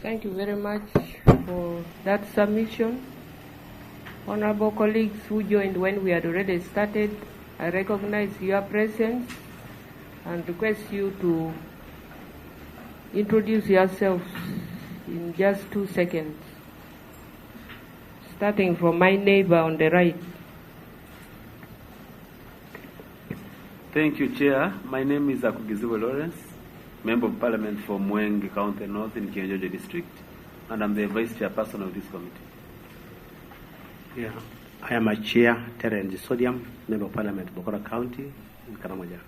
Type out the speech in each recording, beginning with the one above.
Thank you very much for that submission. Honorable colleagues who joined when we had already started, I recognize your presence and request you to introduce yourselves in just 2 seconds. Starting from my neighbor on the right. Thank you, Chair. My name is Akugiziwe Lawrence, Member of Parliament for Mwenge County North in Kianjojo District, and I'm the Vice Chairperson of this committee. Yeah, I am a Chair, Terence Sodium, Member of Parliament, Bokora County in Karamoja.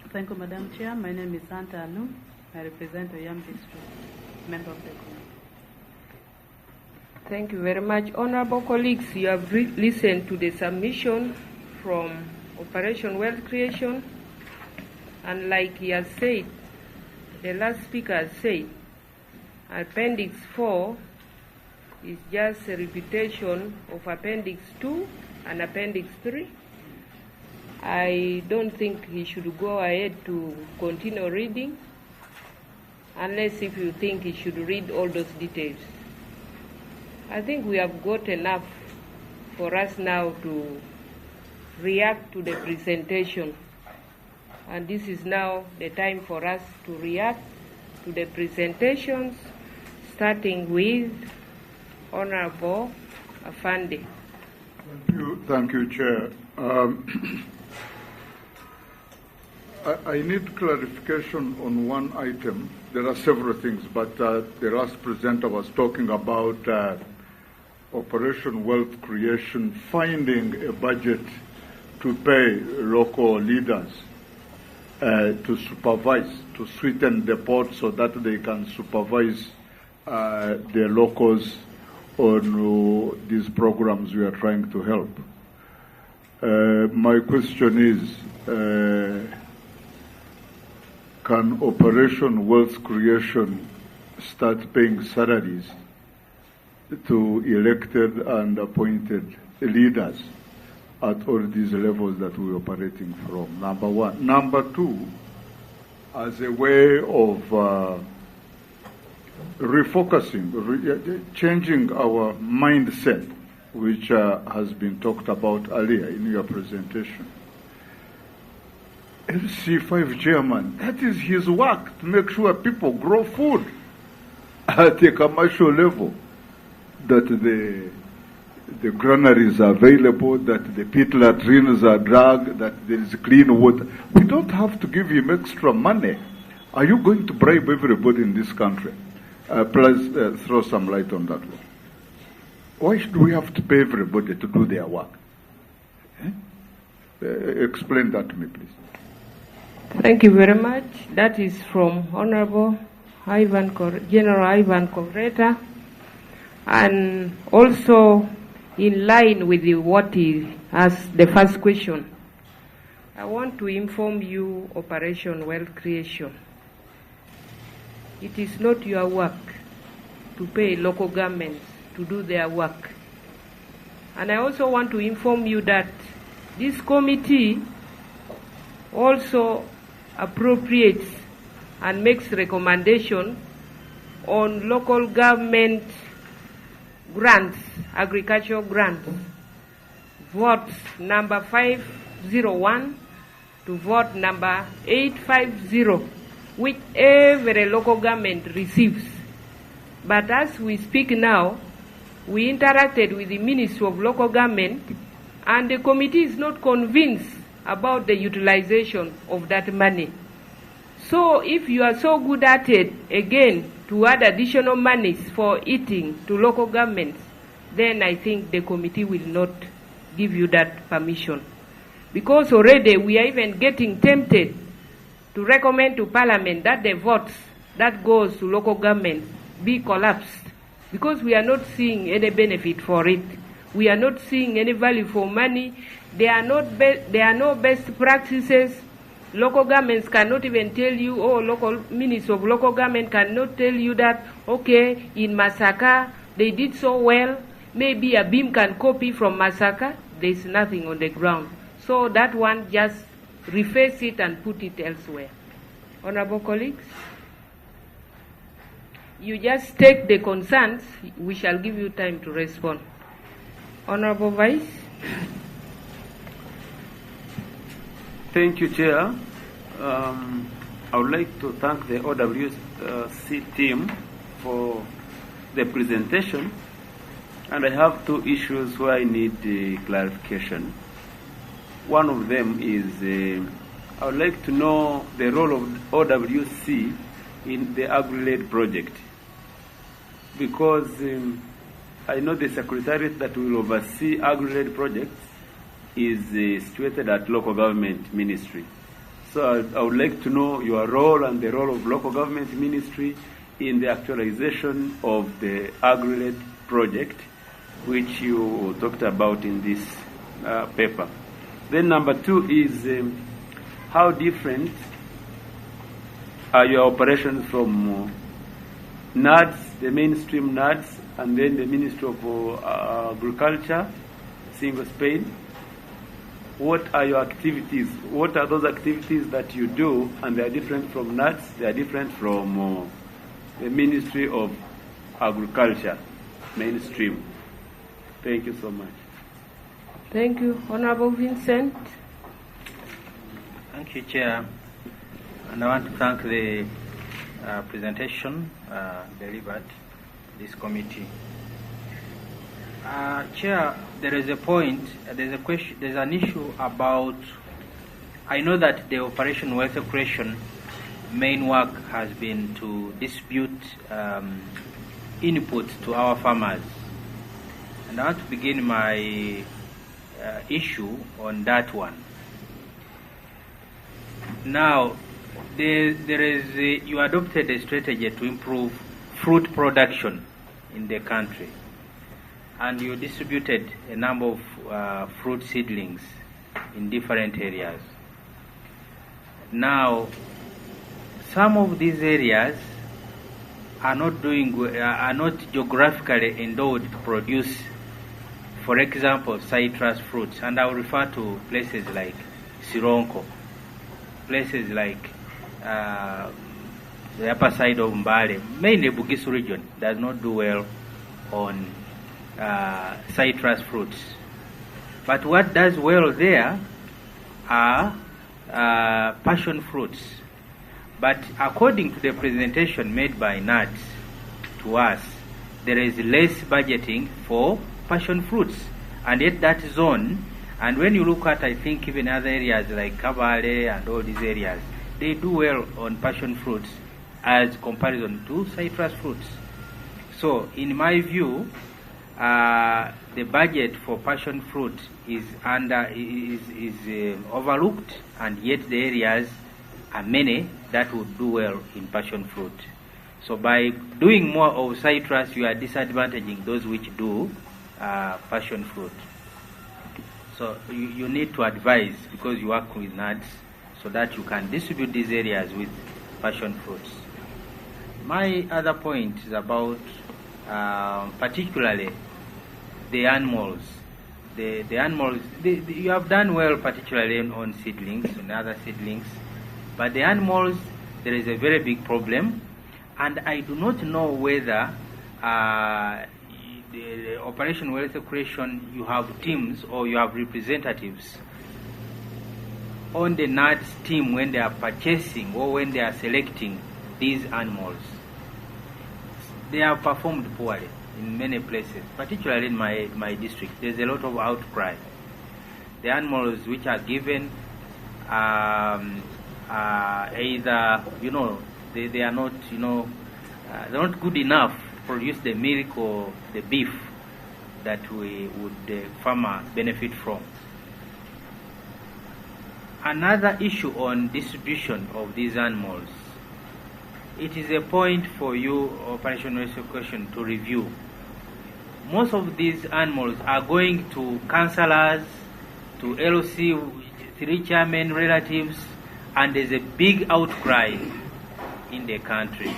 Thank you, Madam Chair. My name is Santa Anu. I represent the Yam District, Member of the committee. Thank you very much. Honorable colleagues, you have listened to the submission from Operation Wealth Creation, and like he has said, the last speaker has said, Appendix 4 is just a repetition of Appendix 2 and Appendix 3. I don't think he should go ahead to continue reading, unless if you think he should read all those details. I think we have got enough for us now to react to the presentation. And this is now the time for us to react to the presentations, starting with Honorable Afande. Thank you, Chair. I need clarification on one item. There are several things, but the last presenter was talking about Operation Wealth Creation finding a budget to pay local leaders to supervise, to sweeten the pot so that they can supervise the locals on these programs we are trying to help. My question is, can Operation Wealth Creation start paying salaries to elected and appointed leaders at all these levels that we're operating from? Number one. Number two, as a way of refocusing, changing our mindset, which has been talked about earlier in your presentation. LC5 chairman, that is his work, to make sure people grow food at a commercial level, that the granaries are available, that the pit latrines are dug, that there is clean water. We don't have to give him extra money. Are you going to bribe everybody in this country? Please throw some light on that one. Why should we have to pay everybody to do their work? Explain that to me, please. Thank you very much. That is from Honorable General Ivan Correta, and also in line with what he asked the first question. I want to inform you, Operation Wealth Creation. It is not your work to pay local governments to do their work. And I also want to inform you that this committee also appropriates and makes recommendation on local government grants, agricultural grants, votes number 501 to vote number 850, which every local government receives. But as we speak now, we interacted with the Ministry of Local Government, and the committee is not convinced about the utilization of that money. So if you are so good at it, again, to add additional monies for eating to local governments, then I think the committee will not give you that permission. Because already we are even getting tempted to recommend to Parliament that the votes that goes to local governments be collapsed, because we are not seeing any benefit for it. We are not seeing any value for money. There are no best practices. Local governments cannot even tell you, local ministers of local government cannot tell you that, okay, in Masaka, they did so well. Maybe a beam can copy from Masaka. There is nothing on the ground. So that one just reface it and put it elsewhere. Honorable colleagues, you just take the concerns. We shall give you time to respond. Honorable Vice. Thank you, Chair. I would like to thank the OWC team for the presentation, and I have two issues where I need clarification. One of them is I would like to know the role of OWC in the AgriLed project, because I know the secretariat that will oversee AgriLed projects is situated at local government ministry. So I would like to know your role and the role of local government ministry in the actualization of the AgriLed project, which you talked about in this paper. Then number two is how different are your operations from NADS, the mainstream NADS, and then the Ministry of Agriculture, single Spain? What are your activities? What are those activities that you do, and they are different from NADS, they are different from the Ministry of Agriculture, mainstream? Thank you so much. Thank you. Honorable Vincent. Thank you, Chair. And I want to thank the presentation delivered this committee. Chair, there is a point, there's a question, there's an issue about, I know that the Operation Wealth Creation main work has been to distribute input to our farmers. And I want to begin my issue on that one. Now, you adopted a strategy to improve fruit production in the country, and you distributed a number of fruit seedlings in different areas. Now, some of these areas are not geographically endowed to produce, for example, citrus fruits, and I will refer to places like Sironko, places like the upper side of Mbale, mainly Bugisu region, does not do well on citrus fruits. But what does well there are passion fruits. But according to the presentation made by NADS to us, there is less budgeting for passion fruits. And yet that zone, and when you look at, I think, even other areas like Kabale and all these areas, they do well on passion fruits as comparison to citrus fruits. So, in my view, the budget for passion fruit is overlooked, and yet the areas are many that would do well in passion fruit. So, by doing more of citrus, you are disadvantaging those which do passion fruit. So you need to advise, because you work with NADS, so that you can distribute these areas with passion fruits. My other point is about particularly the animals. The animals, you have done well particularly on seedlings, on other seedlings, but the animals, there is a very big problem, and I do not know whether the Operation Wealth Creation, you have teams or you have representatives on the NADS team when they are purchasing or when they are selecting these animals. They have performed poorly in many places, particularly in my district. There's a lot of outcry. The animals which are given either, they are not, they're not good enough produce the milk or the beef that the farmer benefit from. Another issue on distribution of these animals. It is a point for you, Operation Wealth Creation, to review. Most of these animals are going to councillors, to LOC, 3 chairmen, relatives, and there's a big outcry in the country.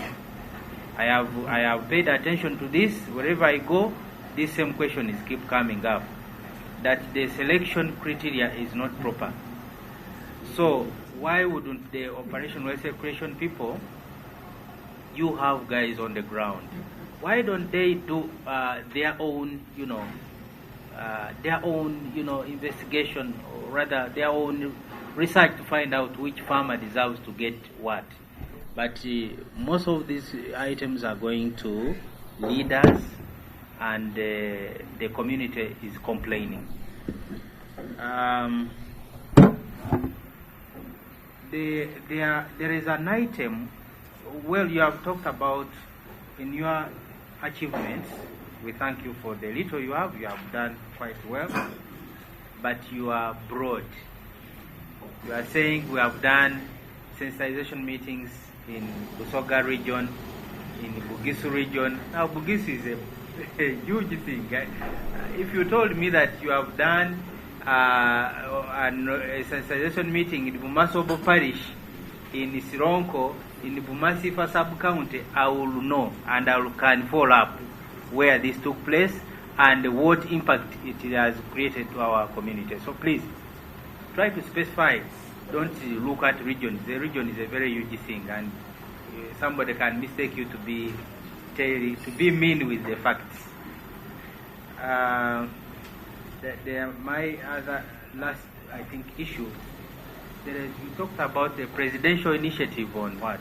I have paid attention to this. Wherever I go, this same question is keep coming up, that the selection criteria is not proper. So why wouldn't the Operation Wealth Creation people, you have guys on the ground, why don't they do their own, investigation, or rather their own research to find out which farmer deserves to get what? But most of these items are going to leaders, and the community is complaining. There is an item, well, you have talked about in your achievements. We thank you for the little you have done quite well, but you are broad. You are saying we have done sensitization meetings in Busoga region, in the Bugisu region. Now Bugisu is a huge thing. If you told me that you have done a sensitization meeting in Bumasobo Parish, in Isironko, in the Bumasifa sub-county, I will know and I can follow up where this took place and what impact it has created to our community. So please, try to specify. Don't look at regions. The region is a very huge thing, and somebody can mistake you to be mean with the facts. My other last, I think, issue. You talked about the presidential initiative on what?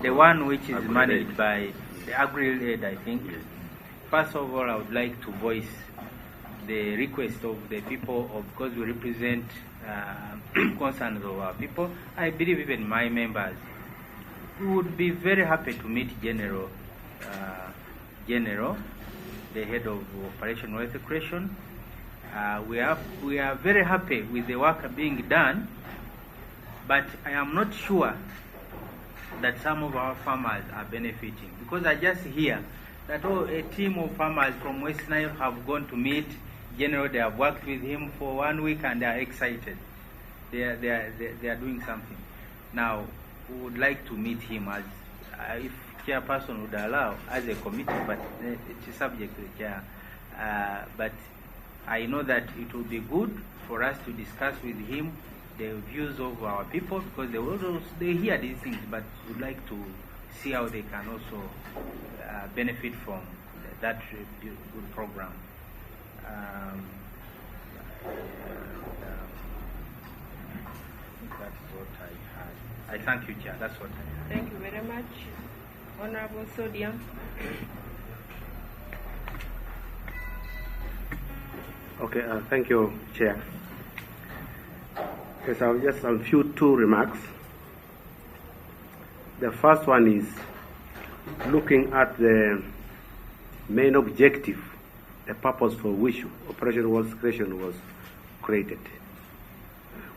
The one which is managed by the Agri-Aid, I think. Yes. First of all, I would like to voice the request of the people, because we represent concerns of our people. I believe even my members, we would be very happy to meet General, the head of Operation Wealth Creation. We are very happy with the work being done, but I am not sure that some of our farmers are benefiting, because I just hear that a team of farmers from West Nile have gone to meet General. They have worked with him for 1 week and they are excited. They are doing something. Now, we would like to meet him as, if chairperson would allow, as a committee, but it is subject to the chair. But I know that it would be good for us to discuss with him the views of our people, because they hear these things, but would like to see how they can also benefit from that good program. That's what I had. I thank you, Chair. That's what I had. Thank you very much, Honorable Sodium. Okay, thank you, Chair. Yes, I'll just two remarks. The first one is looking at the main objective, the purpose for which Operation Wealth Creation was created.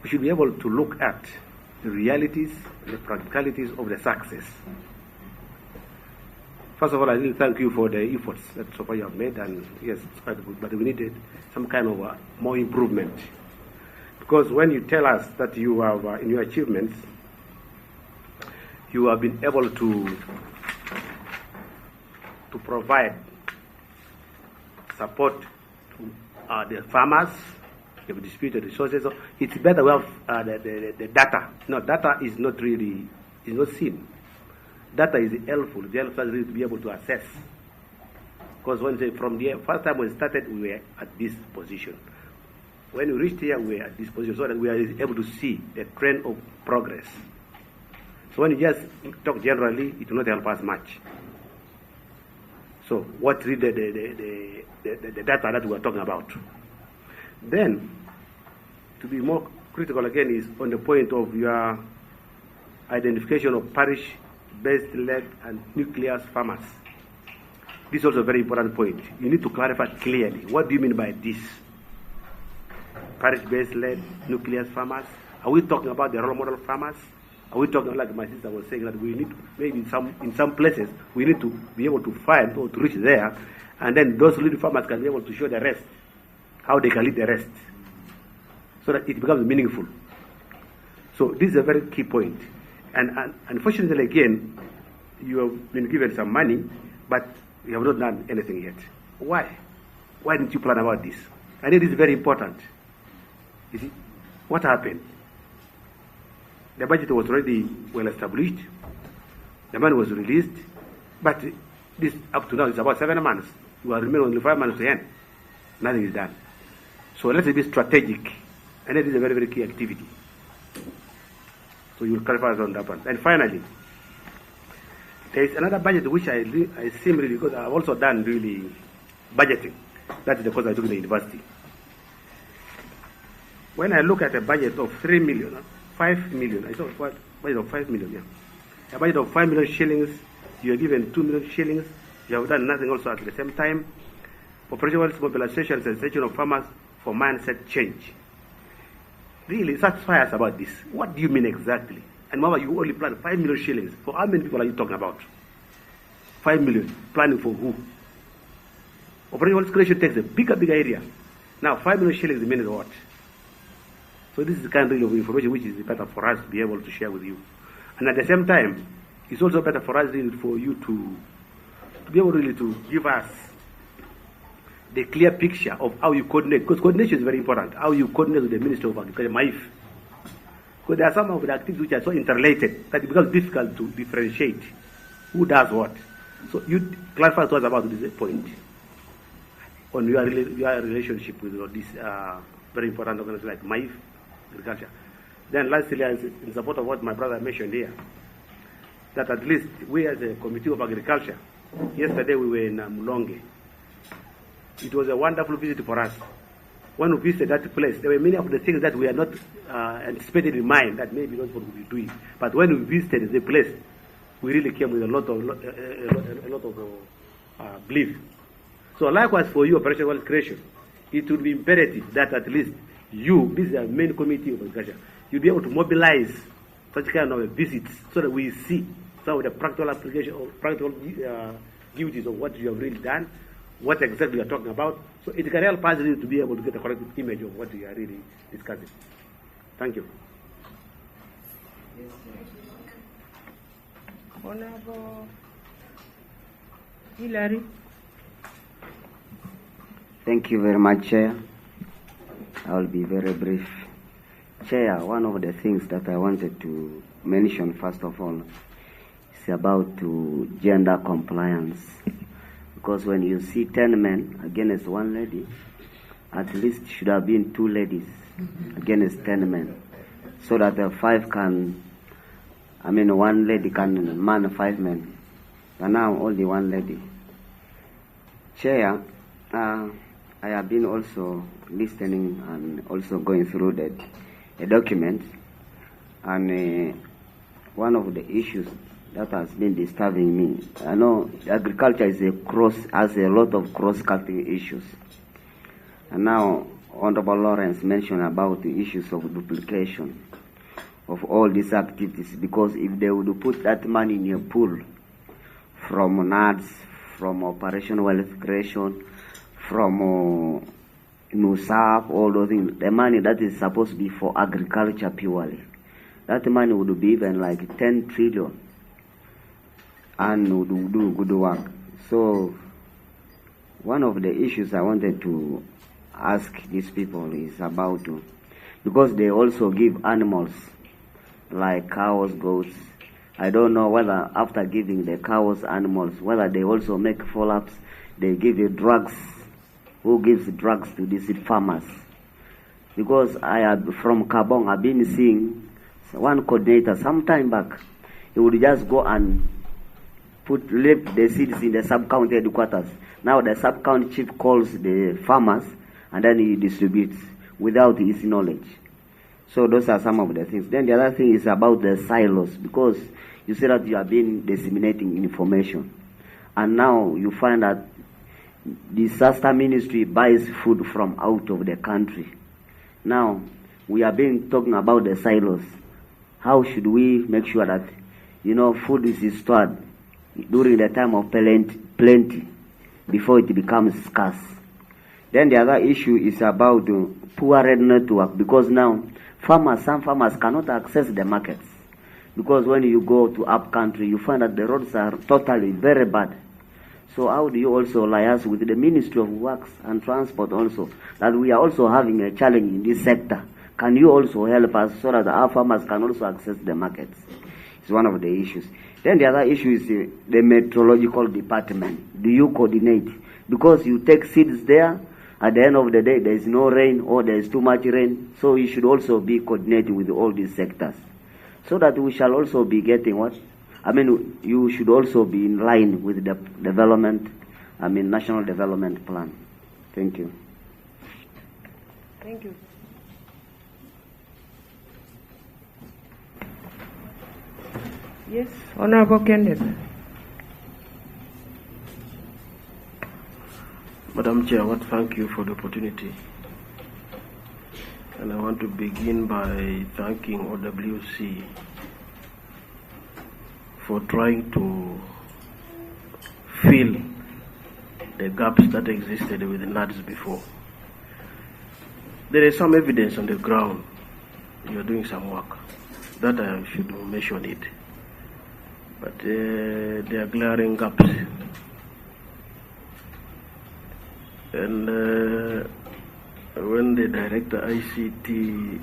We should be able to look at the realities, the practicalities of the success. First of all, I really thank you for the efforts that so far you have made, and yes, it's quite good, but we needed some kind of more improvement. Because when you tell us that you have, in your achievements, you have been able to provide support to the farmers, the disputed resources. So it's better we have the data. No, data is not really, is not seen. Data is helpful. It helps us really to be able to assess. Because from the first time we started, we were at this position. When we reached here, we were at this position, so that we are able to see the trend of progress. So when you just talk generally, it will not help us much. So what really the data that we are talking about. Then, to be more critical again is on the point of your identification of parish-based lead and nucleus farmers. This is also a very important point. You need to clarify clearly. What do you mean by this? Parish-based lead nucleus farmers? Are we talking about the role model farmers? Are we talking, like my sister was saying, that we need to, maybe in some places, we need to be able to find or to reach there, and then those lead farmers can be able to show the rest, how they can lead the rest, so that it becomes meaningful. So this is a very key point. And unfortunately, again, you have been given some money, but you have not done anything yet. Why? Why didn't you plan about this? I think this is very important. You see? What happened? The budget was already well established. The money was released, but this up to now is about 7 months. We are remaining only 5 months to end. Nothing is done. So let's be strategic, and it is a very, very key activity. So you will clarify us on that one. And finally, there is another budget which I seem really, because I've also done really budgeting. That is the course I took in the university. When I look at a budget of 3 million, 5 million, I saw a budget of 5 million, yeah. A budget of 5 million shillings, you are given 2 million shillings, you have done nothing also at the same time. Operational mobilization and sensation of farmers for mindset change. Really satisfy us about this. What do you mean exactly? And Mama, you only plan 5 million shillings. For how many people are you talking about? 5 million. Planning for who? Operational creation takes a bigger area. Now, 5 million shillings means what? So this is the kind of information which is better for us to be able to share with you. And at the same time, it's also better for us really for you to be able really to give us the clear picture of how you coordinate, because coordination is very important, how you coordinate with the Ministry of Agriculture, MAIF. Because there are some of the activities which are so interrelated that it becomes difficult to differentiate who does what. So you clarify to us about this point on your relationship with this very important organization like MAIF, Agriculture. Then lastly, in support of what my brother mentioned here, that at least we as a Committee of Agriculture, yesterday we were in Mulonge. It was a wonderful visit for us. When we visited that place, there were many of the things that we had not anticipated in mind that maybe not what we be doing. But when we visited the place, we really came with a lot of belief. So likewise for you, operational creation, it would be imperative that at least you, this is the main committee of agriculture, you'll be able to mobilize such kind of visits so that we see some of the practical application or practical duties of what you have really done, what exactly you are talking about, so it can help us really to be able to get a correct image of what we are really discussing. Thank you. Honorable Hillary. Thank you very much, Chair. I will be very brief. Chair, one of the things that I wanted to mention first of all is about gender compliance. Because when you see 10 men against one lady, at least should have been 2 ladies against 10 men. So that the 5 can, one lady can man 5 men. But now only 1 lady. Chair, I have been also listening and also going through the document. And one of the issues that has been disturbing me, I know agriculture is has a lot of cross-cutting issues. And now Honorable Lawrence mentioned about the issues of duplication of all these activities, because if they would put that money in a pool from NADS, from Operation Wealth Creation, from NUSAP, all those things, the money that is supposed to be for agriculture purely, that money would be even like 10 trillion and would do good work. So one of the issues I wanted to ask these people is about, because they also give animals like cows, goats. I don't know whether after giving the cows, animals, whether they also make follow-ups, they give you drugs. Who gives drugs to these farmers? Because from Kabong, I've been seeing one coordinator some time back. He would just go and leave the seeds in the sub-county headquarters. Now the sub-county chief calls the farmers and then he distributes without his knowledge. So those are some of the things. Then the other thing is about the silos, because you say that you have been disseminating information. And now you find that the disaster ministry buys food from out of the country. Now, we have been talking about the silos. How should we make sure that, food is stored during the time of plenty before it becomes scarce? Then the other issue is about poor red network, because now some farmers cannot access the markets. Because when you go to up country, you find that the roads are totally very bad. So how do you also liaise with the Ministry of Works and Transport also, that we are also having a challenge in this sector, Can you also help us so that our farmers can also access the markets? It's one of the issues. Then the other issue is the meteorological department. Do you coordinate? Because you take seeds there, at the end of the day, there is no rain or there is too much rain. So you should also be coordinating with all these sectors, so that we shall also be getting what? You should also be in line with the national development plan. Thank you. Thank you. Yes, Honorable Kenneth. Madam Chair, I want to thank you for the opportunity. And I want to begin by thanking OWC for trying to fill the gaps that existed with the NADS before. There is some evidence on the ground. You are doing some work. That I should mention it. But there are glaring gaps. And when the director ICT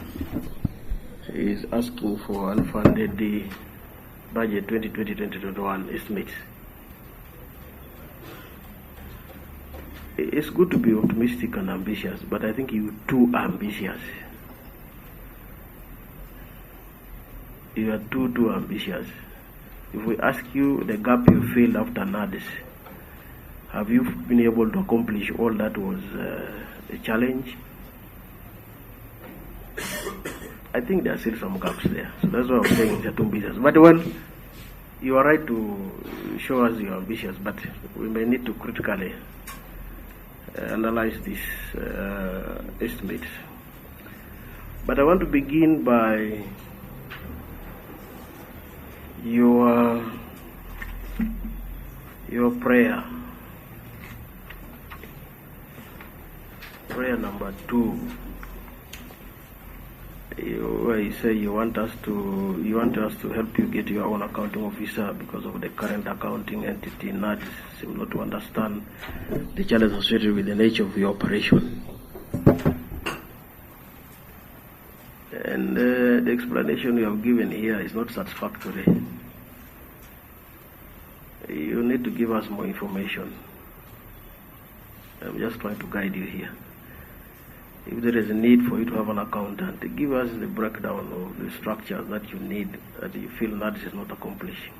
is asking for unfunded budget 2020-2021 estimates, it's good to be optimistic and ambitious, but I think you're too ambitious. You are too ambitious. If we ask you the gap you filled after NADS, have you been able to accomplish all that was a challenge? I think there are still some gaps there. So that's why I'm saying it's a too ambitious. But well, you are right to show us you're ambitious, but we may need to critically analyze these estimates. But I want to begin by your prayer. Prayer number 2. Where you say you want us to help you get your own accounting officer because of the current accounting entity NADS seem not to understand the challenge associated with the nature of your operation. And the explanation you have given here is not satisfactory. You need to give us more information. I'm just trying to guide you here. If there is a need for you to have an accountant, give us the breakdown of the structures that you need, that you feel NADS is not accomplishing.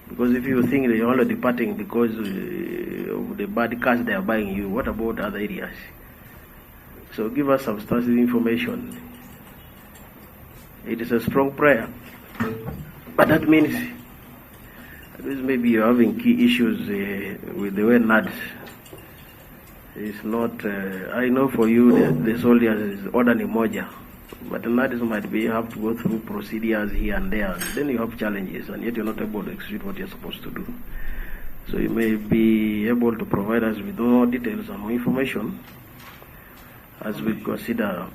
Because if you think that you're only departing because of the bad cars they are buying you, what about other areas? So give us substantive information. It is a strong prayer. But that means maybe you're having key issues with the way NADS. It's not, I know for you the soldiers is ordinary moja, but NADS might be, you have to go through procedures here and there. Then you have challenges, and yet you're not able to execute what you're supposed to do. So you may be able to provide us with more details and more information as we consider.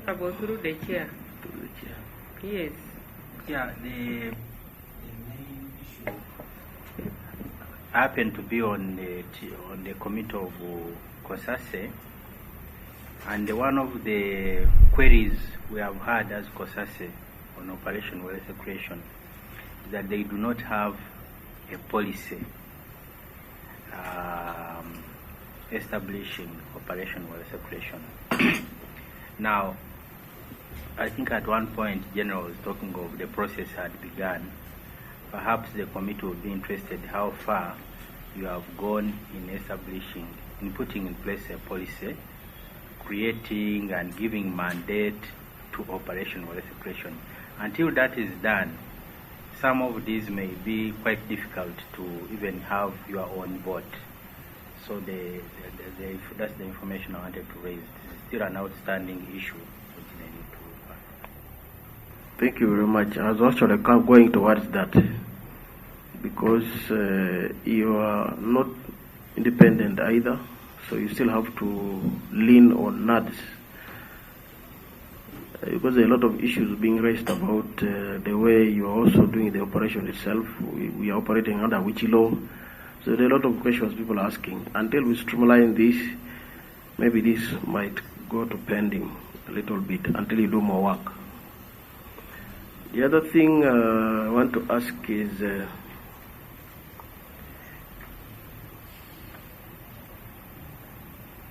About through the chair. Through the chair. Yes. Yeah, the main issue. I happen to be on the committee of COSASE, and one of the queries we have had as COSASE on Operation Wealth Creation is that they do not have a policy establishing Operation Wealth Creation. Now, I think at one point General was talking of the process had begun. Perhaps the committee would be interested how far you have gone in establishing, in putting in place a policy, creating and giving mandate to Operation Wealth Creation. Until that is done, some of these may be quite difficult to even have your own vote. So that's the information I wanted to raise. This is still an outstanding issue which they need to. Thank you very much. I was actually going towards that because you are not independent either, so you still have to lean on NADS. Because there are a lot of issues being raised about the way you are also doing the operation itself. We are operating under which law? So there are a lot of questions people are asking. Until we streamline this, maybe this might go to pending a little bit until you do more work. The other thing I want to ask is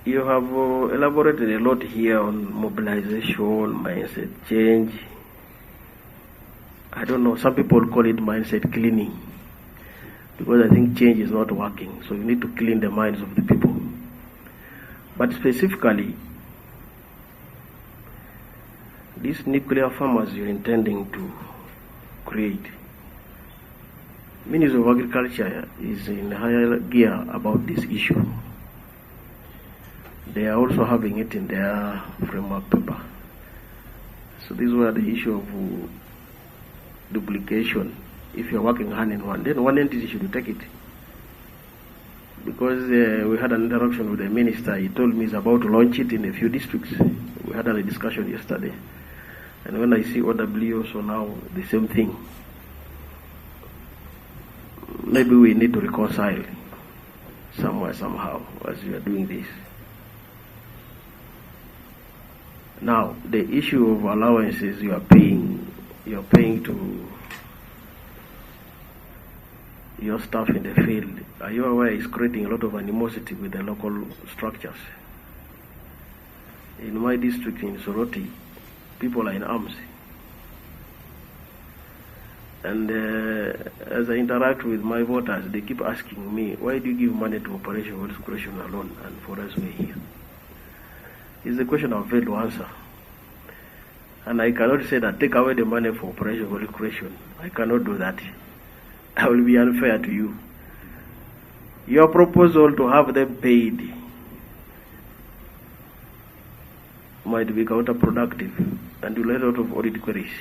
you have elaborated a lot here on mobilization, mindset change. I don't know, some people call it mindset cleaning, because I think change is not working, so you need to clean the minds of the people. But specifically, these nuclear farmers you're intending to create, Ministry of Agriculture is in higher gear about this issue. They are also having it in their framework paper. So this is where the issue of duplication, if you're working hand in hand, then one entity should take it. Because we had an interaction with the minister, he told me he's about to launch it in a few districts. We had a discussion yesterday. And when I see OW also now, the same thing. Maybe we need to reconcile somewhere, somehow, as we are doing this. Now, the issue of allowances you're paying to your staff in the field, are you aware it's creating a lot of animosity with the local structures? In my district in Soroti, people are in arms. And as I interact with my voters, they keep asking me, why do you give money to Operation Wealth Creation alone and for us we're here? It's a question I've failed to answer. And I cannot say that take away the money for Operation Wealth Creation. I cannot do that. I will be unfair to you. Your proposal to have them paid might be counterproductive and will lead out of audit queries.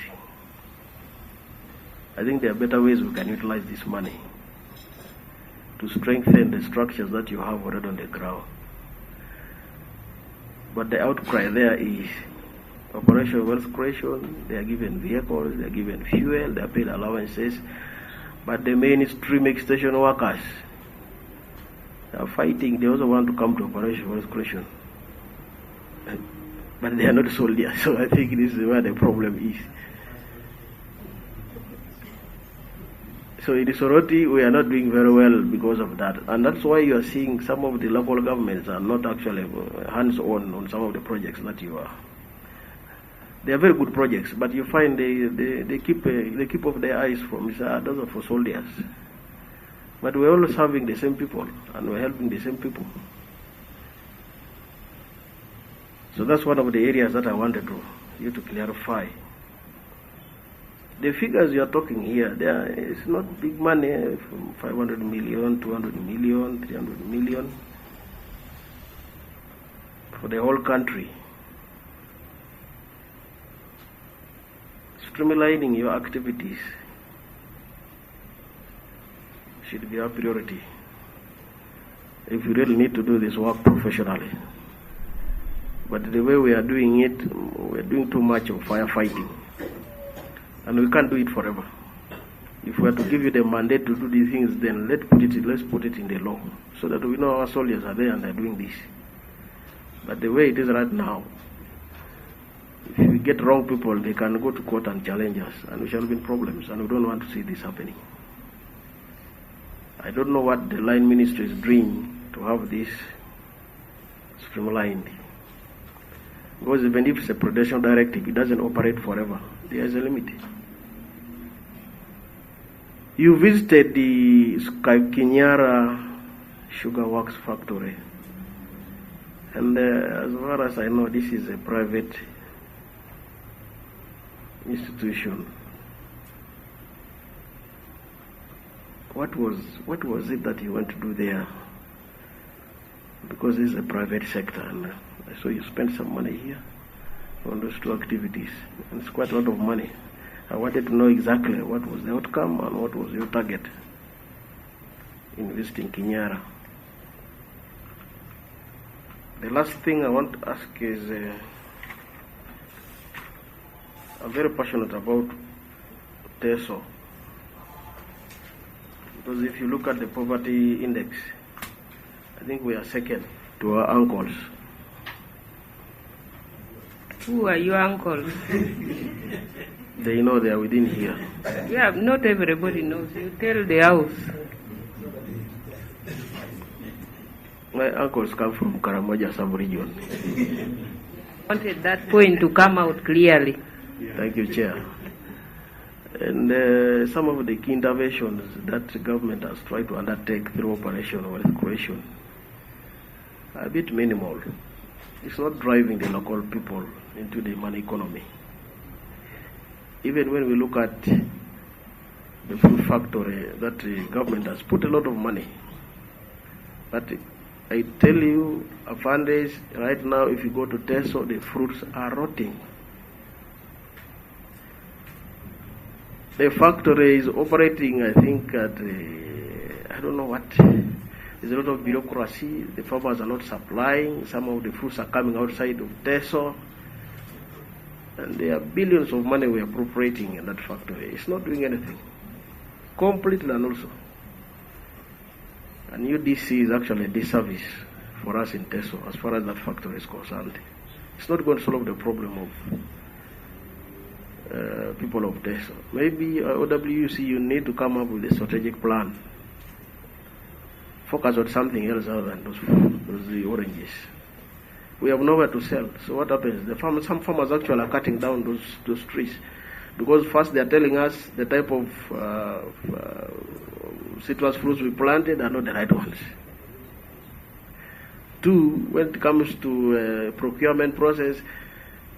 I think there are better ways we can utilize this money to strengthen the structures that you have already on the ground. But the outcry there is Operation Wealth Creation, they are given vehicles, they are given fuel, they are paid allowances, but the mainstream extension workers are fighting. They also want to come to Operation Wealth Creation, but they are not soldiers. So I think this is where the problem is. So in Soroti, we are not doing very well because of that. And that's why you are seeing some of the local governments are not actually hands-on some of the projects that you are. They are very good projects, but you find they keep off their eyes from those are for soldiers. But we're all serving the same people, and we're helping the same people. So that's one of the areas that I wanted you to clarify. The figures you are talking here, it's not big money, from 500 million, 200 million, 300 million for the whole country. Streamlining your activities should be our priority if you really need to do this work professionally. But the way we are doing it, we're doing too much of firefighting. And we can't do it forever. If we are to give you the mandate to do these things, then let's put it in the law, so that we know our soldiers are there and they're doing this. But the way it is right now, if we get wrong people, they can go to court and challenge us, and we shall be in problems, and we don't want to see this happening. I don't know what the line ministry is doing to have this streamlined. Because even if it's a production directive, it doesn't operate forever. There is a limit. You visited the Kinyara Sugar Works factory, and as far as I know, this is a private institution. What was it that you went to do there? Because this is a private sector, and I saw you spent some money here on those two activities, and it's quite a lot of money. I wanted to know exactly what was the outcome and what was your target in visiting Kinyara. The last thing I want to ask is, I'm very passionate about TESO, because if you look at the poverty index, I think we are second to our uncles. Who are your uncles? They know they are within here. Yeah, not everybody knows. You tell the house. My uncles come from Karamoja sub-region. Wanted that point to come out clearly. Thank you, Chair. And some of the key interventions that the government has tried to undertake through Operation Wealth Creation are a bit minimal. It's not driving the local people into the money economy. Even when we look at the food factory that the government has put a lot of money, but I tell you, Afandes, right now if you go to Teso, the fruits are rotting. The factory is operating, I think, at, I don't know what. There's a lot of bureaucracy. The farmers are not supplying. Some of the fruits are coming outside of Teso. And there are billions of money we are appropriating in that factory. It's not doing anything. Completely and also. And UDC is actually a disservice for us in Teso as far as that factory is concerned. It's not going to solve the problem of people of Teso. Maybe OWC, you need to come up with a strategic plan. Focus on something else other than those oranges. We have nowhere to sell. So what happens? Some farmers actually are cutting down those trees. Because first they are telling us the type of citrus fruits we planted are not the right ones. Two, when it comes to procurement process,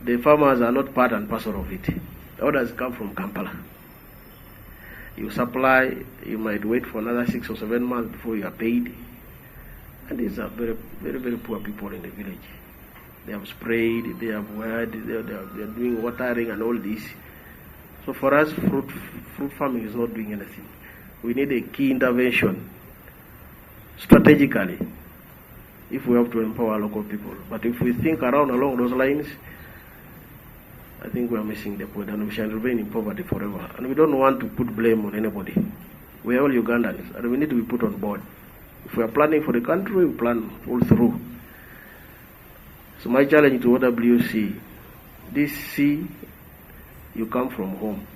the farmers are not part and parcel of it. The orders come from Kampala. You supply, you might wait for another 6 or 7 months before you are paid. And these are very, very, very poor people in the village. They have sprayed, they have wired, they are doing watering and all this. So for us, fruit farming is not doing anything. We need a key intervention strategically if we have to empower local people. But if we think around along those lines, I think we are missing the point, and we shall remain in poverty forever. And we don't want to put blame on anybody. We are all Ugandans, and we need to be put on board. If we are planning for the country, we plan all through. So my challenge to OWC, this C, you come from home.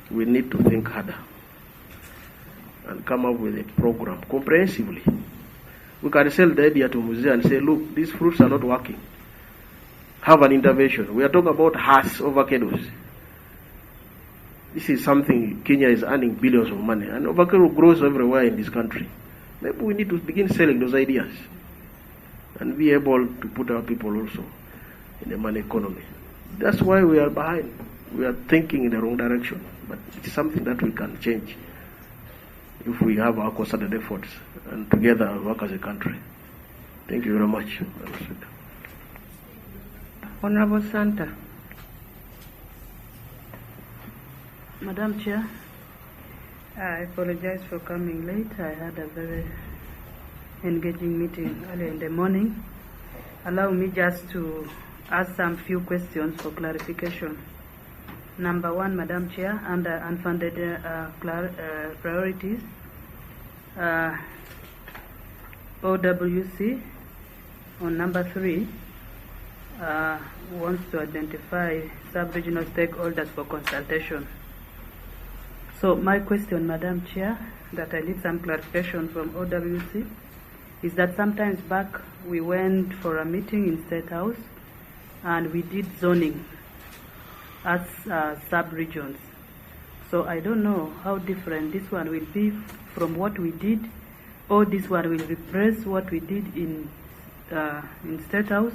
We need to think harder and come up with a program comprehensively. We can sell the idea to Muzee and say, look, these fruits are not working. Have an intervention. We are talking about Hass avocados. This is something Kenya is earning billions of money, and avocado grows everywhere in this country. Maybe we need to begin selling those ideas and be able to put our people also in the money economy. That's why we are behind. We are thinking in the wrong direction, but it's something that we can change if we have our concerted efforts and together work as a country. Thank you very much. Honorable Santa. Madam Chair, I apologize for coming late. I had a very engaging meeting early in the morning. Allow me just to ask some few questions for clarification. Number one, Madam Chair, under unfunded priorities, OWC on number 3 wants to identify sub-regional stakeholders for consultation. So my question, Madam Chair, that I need some clarification from OWC, is that sometimes back we went for a meeting in State House and we did zoning as sub-regions. So I don't know how different this one will be from what we did, or this one will replace what we did in State House.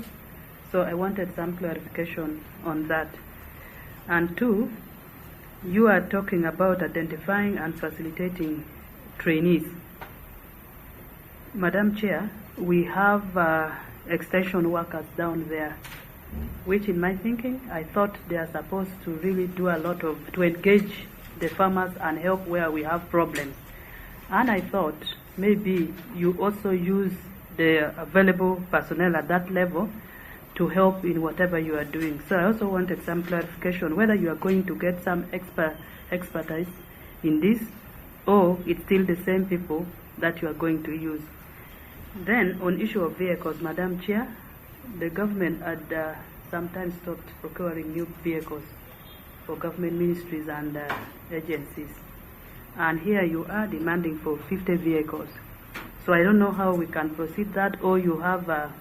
So I wanted some clarification on that. And two, you are talking about identifying and facilitating trainees. Madam Chair, we have extension workers down there, which in my thinking, I thought they are supposed to really do a lot to engage the farmers and help where we have problems. And I thought maybe you also use the available personnel at that level to help in whatever you are doing. So I also wanted some clarification whether you are going to get some expertise in this, or it's still the same people that you are going to use. Then on issue of vehicles, Madam Chair, the government had sometimes stopped procuring new vehicles for government ministries and agencies. And here you are demanding for 50 vehicles. So I don't know how we can proceed that, or you have a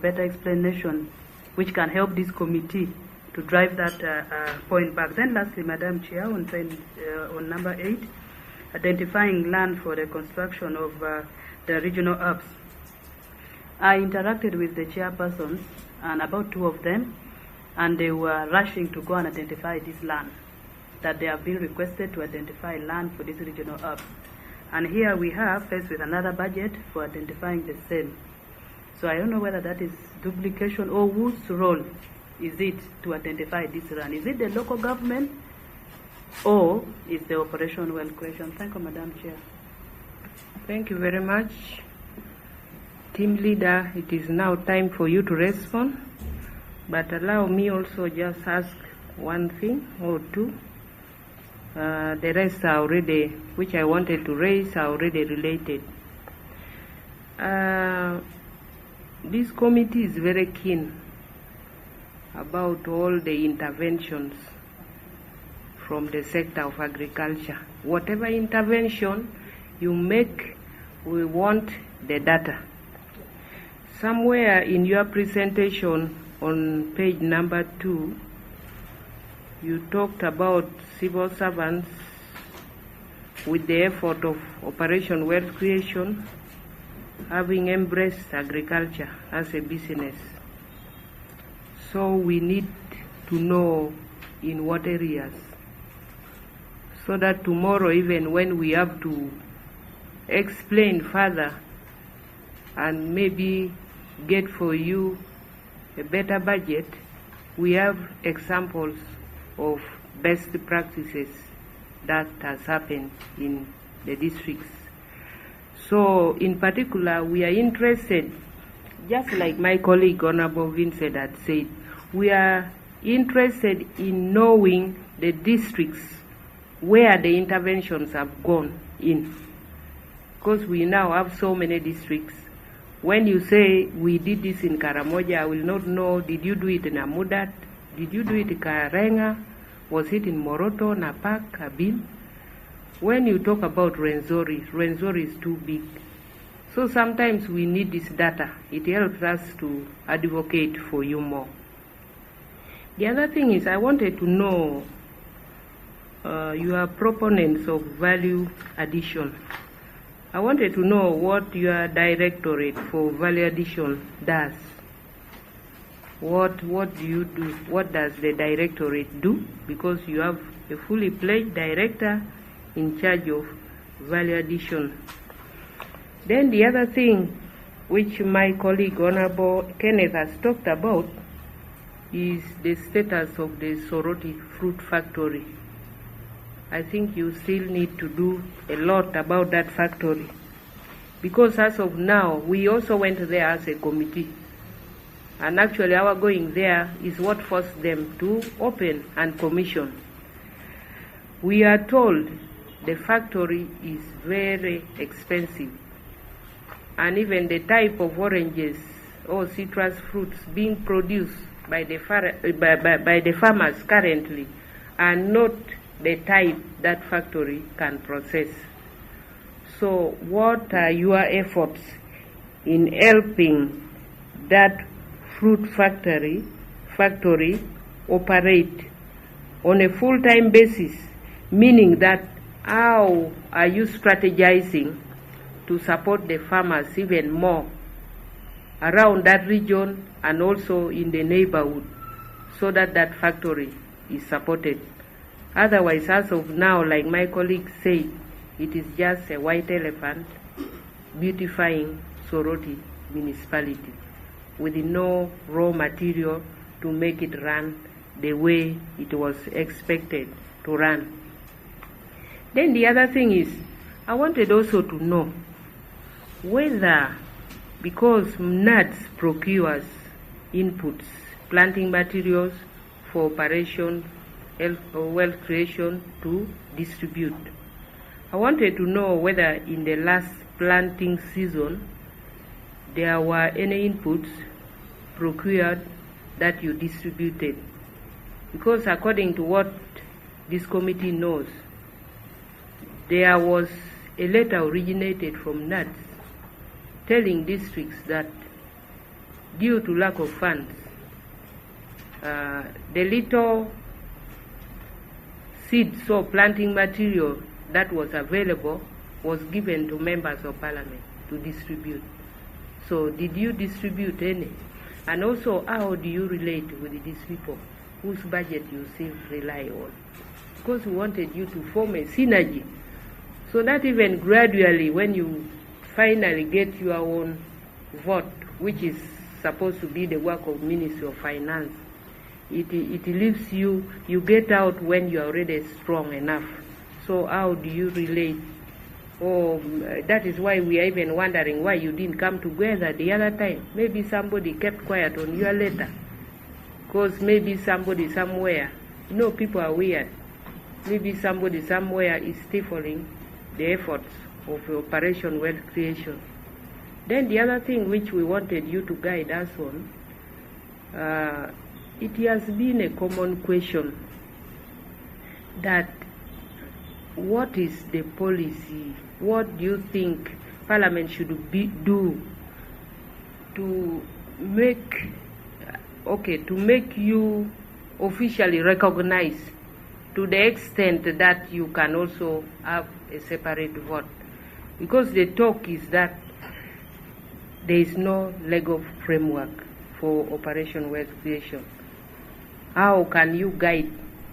better explanation which can help this committee to drive that point back. Then lastly, Madam Chair, on number 8, identifying land for the construction of the regional hubs. I interacted with the chairpersons, and about 2 of them, and they were rushing to go and identify this land, that they have been requested to identify land for this regional hub. And here we have faced with another budget for identifying the same. So I don't know whether that is duplication, or whose role is it to identify this land? Is it the local government, or is the operation well questioned? Thank you, Madam Chair. Thank you very much. Team leader, it is now time for you to respond, but allow me also just ask one thing or two. The rest are already, which I wanted to raise, are already related. This committee is very keen about all the interventions from the sector of agriculture. Whatever intervention you make, we want the data. Somewhere in your presentation on page number 2, you talked about civil servants with the effort of Operation Wealth Creation having embraced agriculture as a business. So we need to know in what areas, so that tomorrow, even when we have to explain further and maybe get for you a better budget, we have examples of best practices that has happened in the districts. So in particular, we are interested, just like my colleague Honorable Vincent had said, we are interested in knowing the districts where the interventions have gone in. Because we now have so many districts. When you say we did this in Karamoja, I will not know, did you do it in Amudat? Did you do it in Karenga? Was it in Moroto, Napak, Kabim? When you talk about Rwenzori, Rwenzori is too big. So sometimes we need this data. It helps us to advocate for you more. The other thing is, I wanted to know, you are proponents of value addition. I wanted to know what your directorate for value addition does. What do you do? What does the directorate do? Because you have a fully pledged director in charge of value addition. Then the other thing which my colleague Honorable Kenneth has talked about is the status of the Soroti Fruit Factory. I think you still need to do a lot about that factory, because as of now, we also went there as a committee, and actually our going there is what forced them to open and commission. We are told the factory is very expensive, and even the type of oranges or citrus fruits being produced by the farmers currently are not the type that factory can process. So what are your efforts in helping that fruit factory operate on a full-time basis, meaning that how are you strategizing to support the farmers even more around that region and also in the neighborhood, so that that factory is supported? Otherwise, as of now, like my colleague said, it is just a white elephant beautifying Soroti municipality with no raw material to make it run the way it was expected to run. Then the other thing is, I wanted also to know whether, because MNADS procures inputs, planting materials for operation wealth creation to distribute, I wanted to know whether in the last planting season there were any inputs procured that you distributed. Because according to what this committee knows, there was a letter originated from NADS telling districts that due to lack of funds, the little seeds or planting material that was available was given to members of parliament to distribute. So did you distribute any? And also, how do you relate with these people whose budget you still rely on? Because we wanted you to form a synergy so that even gradually, when you finally get your own vote, which is supposed to be the work of Ministry of Finance, it leaves you get out when you are already strong enough. So how do you relate? Oh, that is why we are even wondering why you didn't come together the other time. Maybe somebody kept quiet on your letter. Because maybe somebody somewhere, people are weird. Maybe somebody somewhere is stifling the efforts of Operation Wealth Creation. Then the other thing which we wanted you to guide us on, it has been a common question that what is the policy? What do you think Parliament should do to make you officially recognized to the extent that you can also have a separate vote? Because the talk is that there is no legal framework for Operation Wealth Creation. How can you guide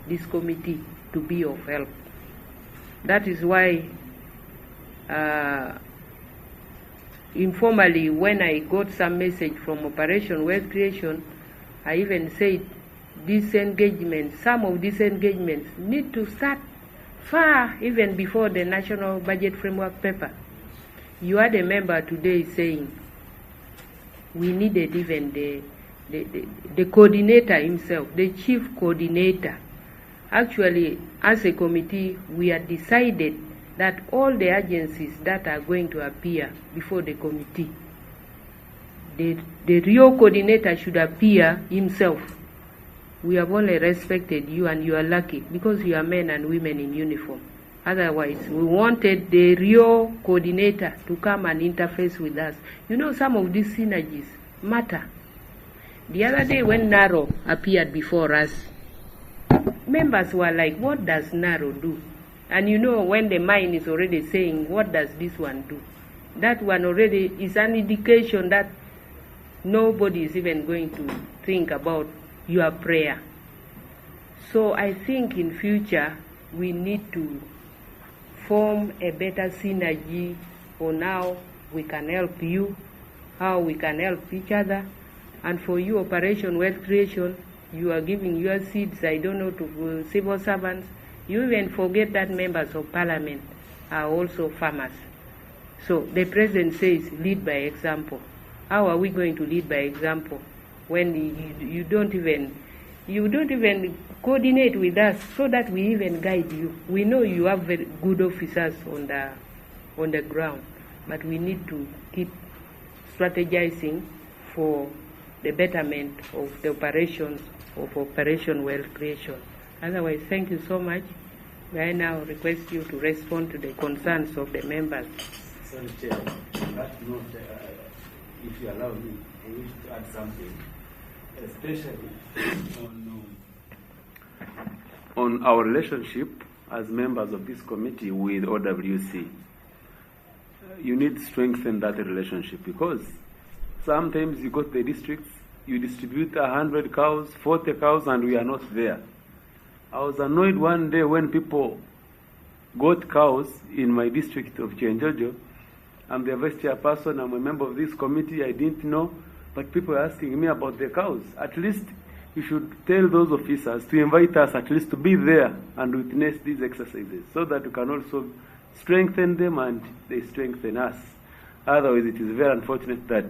this committee to be of help? That is why informally, when I got some message from Operation Wealth Creation, I even said some of these engagements need to start far even before the National Budget Framework paper. You had a member today saying we needed even the coordinator himself, the chief coordinator. Actually, as a committee, we had decided that all the agencies that are going to appear before the committee, the real coordinator should appear himself. We have only respected you, and you are lucky because you are men and women in uniform. Otherwise, we wanted the real coordinator to come and interface with us. Some of these synergies matter. The other day when NARO appeared before us, members were like, what does NARO do? And when the mind is already saying, what does this one do? That one already is an indication that nobody is even going to think about your prayer. So I think in future, we need to form a better synergy on how we can help you, how we can help each other. And for you, Operation Wealth Creation, you are giving your seeds, I don't know, to civil servants. You even forget that members of parliament are also farmers. So the president says, lead by example. How are we going to lead by example when you don't even coordinate with us so that we even guide you? We know you have very good officers on the ground, but we need to keep strategizing for the betterment of the operations of Operation Wealth Creation. Otherwise, thank you so much. May I now request you to respond to the concerns of the members. Sorry, Chair. On that note, if you allow me, I wish to add something, especially on our relationship as members of this committee with OWC. You need to strengthen that relationship because sometimes you go to the districts, you distribute 100 cows, 40 cows, and we are not there. I was annoyed one day when people got cows in my district of Chenjojo. I'm the vice chairperson, I'm a member of this committee, I didn't know, but people are asking me about the cows. At least you should tell those officers to invite us at least to be there and witness these exercises so that we can also strengthen them and they strengthen us. Otherwise, it is very unfortunate that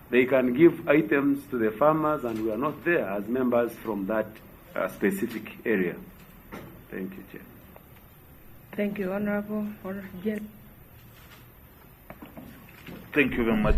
they can give items to the farmers and we are not there as members from that specific area. Thank you, Chair. Thank you, Honorable. Thank you very much.